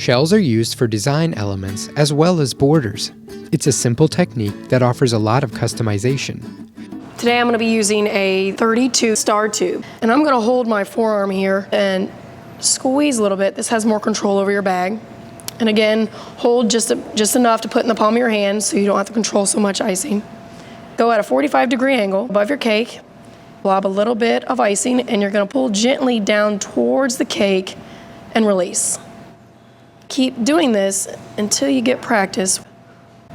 Shells are used for design elements as well as borders. It's a simple technique that offers a lot of customization. Today I'm going to be using a 32 star tube, and I'm going to hold my forearm here and squeeze a little bit. This has more control over your bag. And again, hold just enough to put in the palm of your hand so you don't have to control so much icing. Go at a 45-degree angle above your cake, blob a little bit of icing, and you're going to pull gently down towards the cake and release. Keep doing this until you get practice.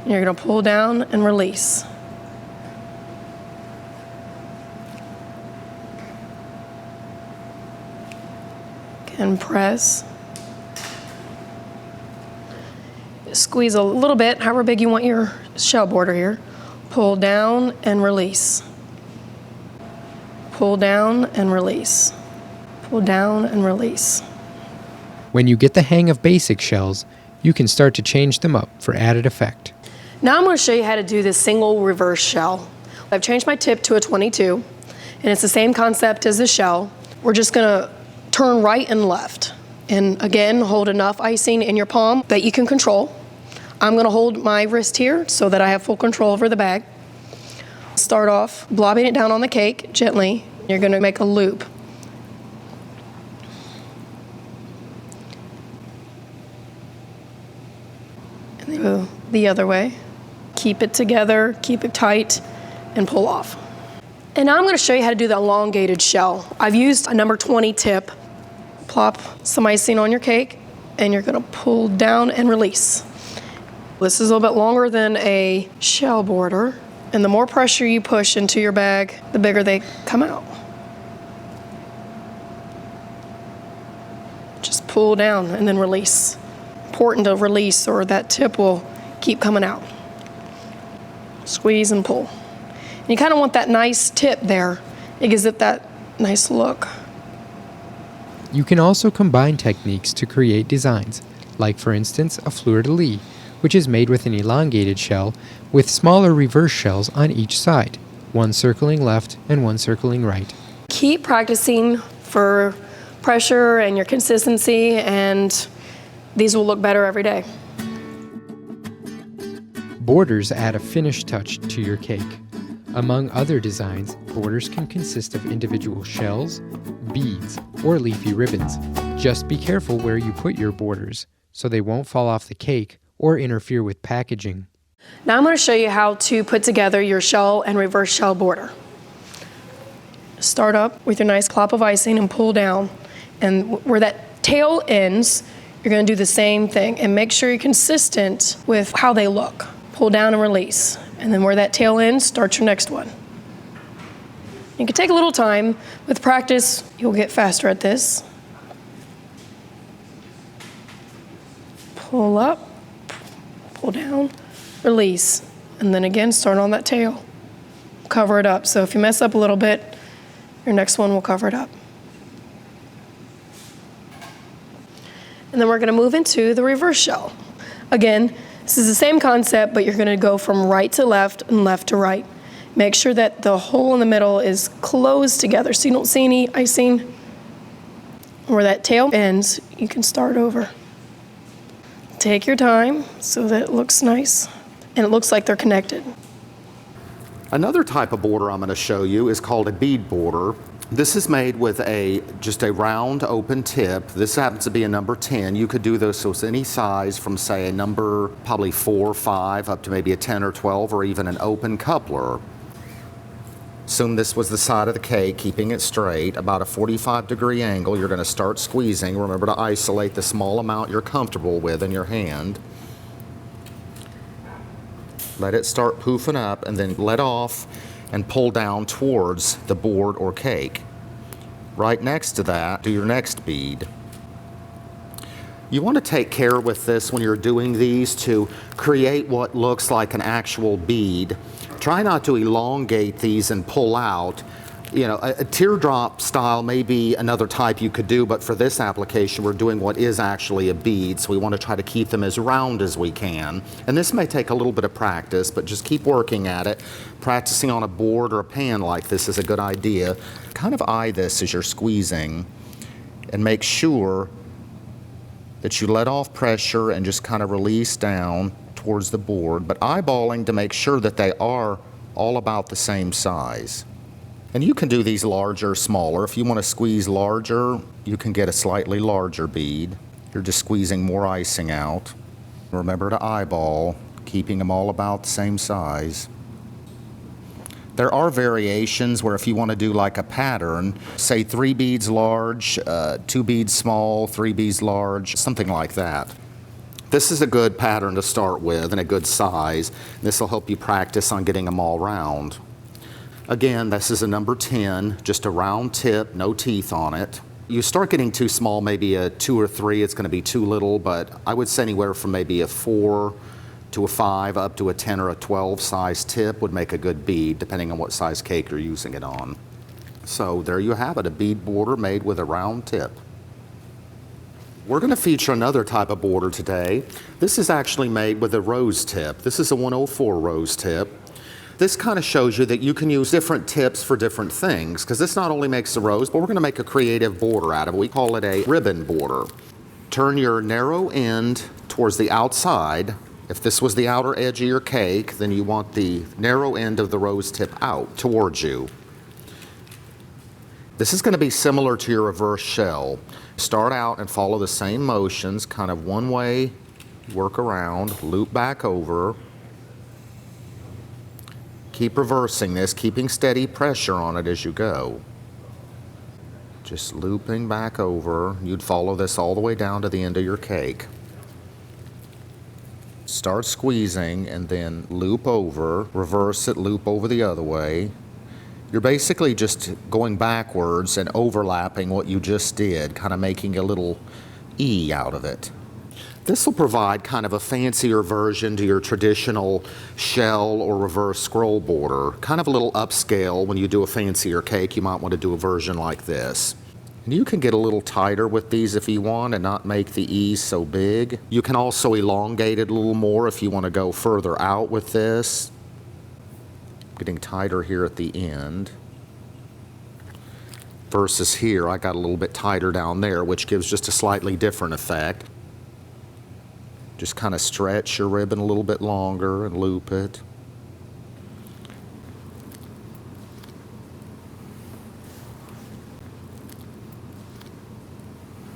You're going to pull down and release. Again, press. Squeeze a little bit, however big you want your shell border here. Pull down and release. Pull down and release. Pull down and release. When you get the hang of basic shells, you can start to change them up for added effect. Now I'm going to show you how to do this single reverse shell. I've changed my tip to a 22, and it's the same concept as the shell. We're just going to turn right and left. And again, hold enough icing in your palm that you can control. I'm going to hold my wrist here so that I have full control over the bag. Start off blobbing it down on the cake gently. You're going to make a loop. And then go the other way. Keep it together, keep it tight, and pull off. And now I'm going to show you how to do the elongated shell. I've used a number 20 tip. Plop some icing on your cake, and you're going to pull down and release. This is a little bit longer than a shell border, and the more pressure you push into your bag, the bigger they come out. Just pull down and then release. Important to release or that tip will keep coming out. Squeeze and pull. And you kind of want that nice tip there. It gives it that nice look. You can also combine techniques to create designs, like for instance a Fleur-De-Lis, which is made with an elongated shell with smaller reverse shells on each side, one circling left and one circling right. Keep practicing for pressure and your consistency, and these will look better every day. Borders add a finish touch to your cake. Among other designs, borders can consist of individual shells, beads, or leafy ribbons. Just be careful where you put your borders so they won't fall off the cake or interfere with packaging. Now I'm going to show you how to put together your shell and reverse shell border. Start up with your nice clop of icing and pull down. And where that tail ends, you're going to do the same thing. And make sure you're consistent with how they look. Pull down and release. And then where that tail ends, start your next one. You can take a little time. With practice, you'll get faster at this. Pull up, pull down, release. And then again, start on that tail. Cover it up. So if you mess up a little bit, your next one will cover it up. And then we're going to move into the reverse shell. Again, this is the same concept, but you're going to go from right to left and left to right. Make sure that the hole in the middle is closed together so you don't see any icing. Where that tail ends, you can start over. Take your time so that it looks nice and it looks like they're connected. Another type of border I'm going to show you is called a bead border. This is made with just a round open tip. This happens to be a number 10. You could do this with any size from say a number probably 4 or 5 up to maybe a 10 or 12 or even an open coupler. Assume this was the side of the cake, keeping it straight, about a 45-degree angle. You're going to start squeezing. Remember to isolate the small amount you're comfortable with in your hand. Let it start poofing up and then let off and pull down towards the board or cake. Right next to that, do your next bead. You want to take care with this when you're doing these to create what looks like an actual bead. Try not to elongate these and pull out. You know, a teardrop style may be another type you could do, but for this application, we're doing what is actually a bead, so we want to try to keep them as round as we can. And this may take a little bit of practice, but just keep working at it. Practicing on a board or a pan like this is a good idea. Kind of eye this as you're squeezing and make sure that you let off pressure and just kind of release down towards the board, but eyeballing to make sure that they are all about the same size. And you can do these larger or smaller. If you want to squeeze larger, you can get a slightly larger bead. You're just squeezing more icing out. Remember to eyeball, keeping them all about the same size. There are variations where if you want to do like a pattern, say 3 beads large, 2 beads small, 3 beads large, something like that. This is a good pattern to start with and a good size. This will help you practice on getting them all round. Again, this is a number 10, just a round tip, no teeth on it. You start getting too small, maybe a 2 or 3, it's going to be too little, but I would say anywhere from maybe a 4 to a 5 up to a 10 or a 12 size tip would make a good bead, depending on what size cake you're using it on. So there you have it, a bead border made with a round tip. We're going to feature another type of border today. This is actually made with a rose tip. This is a 104 rose tip. This kind of shows you that you can use different tips for different things, because this not only makes the rose, but we're going to make a creative border out of it. We call it a ribbon border. Turn your narrow end towards the outside. If this was the outer edge of your cake, then you want the narrow end of the rose tip out towards you. This is going to be similar to your reverse shell. Start out and follow the same motions, kind of one way, work around, loop back over. Keep reversing this, keeping steady pressure on it as you go. Just looping back over. You'd follow this all the way down to the end of your cake. Start squeezing and then loop over, reverse it, loop over the other way. You're basically just going backwards and overlapping what you just did, kind of making a little E out of it. This will provide kind of a fancier version to your traditional shell or reverse scroll border. Kind of a little upscale. When you do a fancier cake, you might want to do a version like this. And you can get a little tighter with these if you want and not make the E's so big. You can also elongate it a little more if you want to go further out with this. Getting tighter here at the end. Versus here, I got a little bit tighter down there, which gives just a slightly different effect. Just kind of stretch your ribbon a little bit longer and loop it.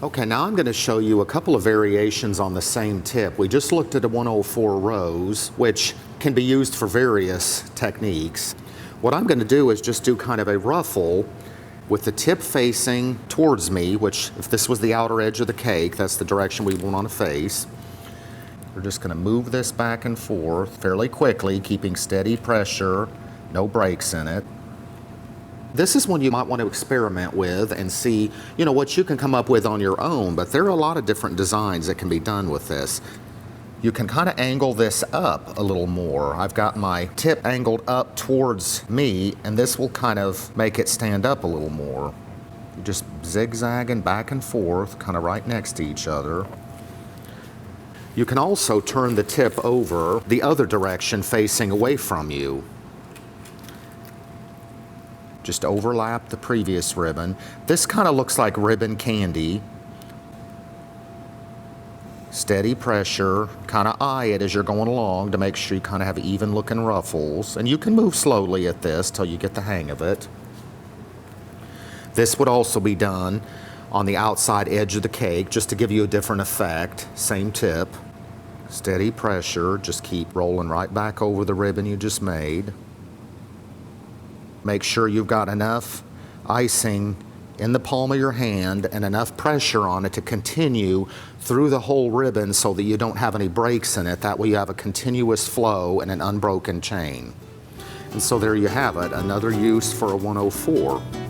Okay, now I'm going to show you a couple of variations on the same tip. We just looked at a 104 rose, which can be used for various techniques. What I'm going to do is just do kind of a ruffle with the tip facing towards me, which if this was the outer edge of the cake, that's the direction we want to face. We're just going to move this back and forth fairly quickly, keeping steady pressure, no breaks in it. This is one you might want to experiment with and see, what you can come up with on your own, but there are a lot of different designs that can be done with this. You can kind of angle this up a little more. I've got my tip angled up towards me, and this will kind of make it stand up a little more. You're just zigzagging back and forth, kind of right next to each other. You can also turn the tip over the other direction facing away from you. Just overlap the previous ribbon. This kind of looks like ribbon candy. Steady pressure, kind of eye it as you're going along to make sure you kind of have even looking ruffles. And you can move slowly at this till you get the hang of it. This would also be done on the outside edge of the cake just to give you a different effect. Same tip. Steady pressure, just keep rolling right back over the ribbon you just made. Make sure you've got enough icing in the palm of your hand and enough pressure on it to continue through the whole ribbon so that you don't have any breaks in it. That way you have a continuous flow and an unbroken chain. And so there you have it, another use for a 104.